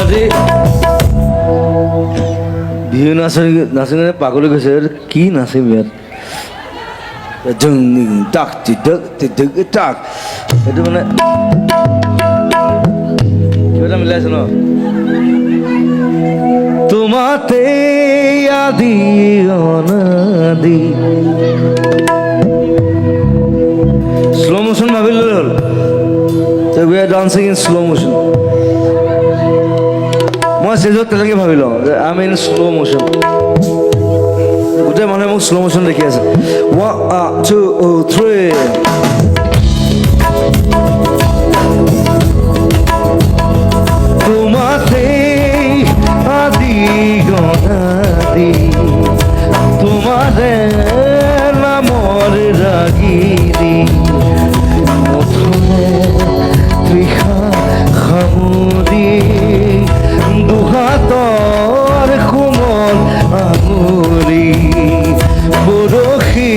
আজি বিহু নাচি পাগলৈ গৈছে কি নাচিম ইয়াত টাক টাক এইটো মানে কিবা এটা মিলাইছে ন তোমাতে আদি অনাদি স্লো মোশন ভাবিলে হ'ল So we are dancing in slow motion. মই চেজত তেনেকৈ ভাবি লওঁ যে আই মিন শ্ল' মোশ্যন গোটেই মানুহে মোক শ্ল' মোশ্যন দেখি আছে 1 2 3 তোমাতে আদি গণাদি তোমাৰে নামৰ ৰাগিনী প্ৰথমে তৃষা সামৰি দুহাতৰ কোমল আঙুলি বৰশী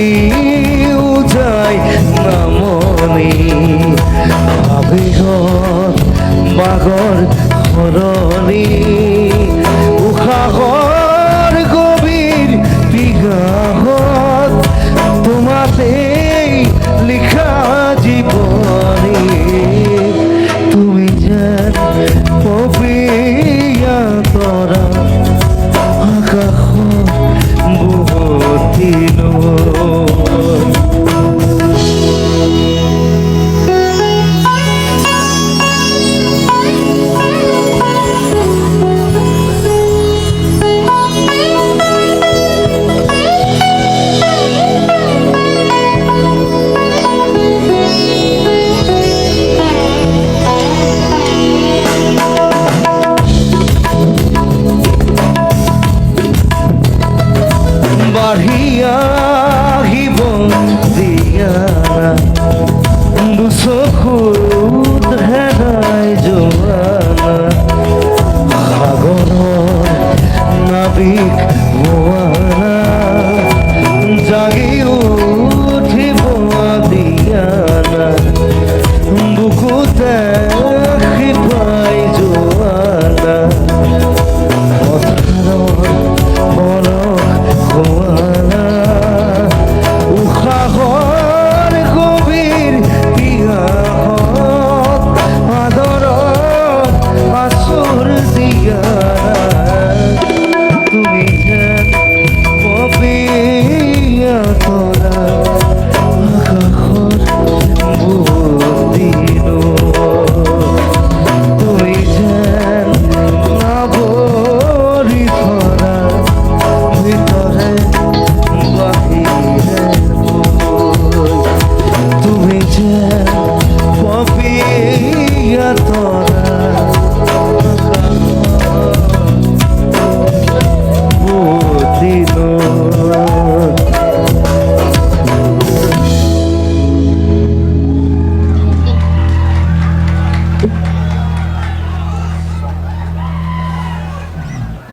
উজাই নামনি আবেগত বাগৰ সৰণি উশাহৰ গভীৰ বিঘাহত তোমাতেই লিখা জীৱনী তুমি যেন পপীয়া তৰা আকাশত বহুত দিনত বাঢ়িয়া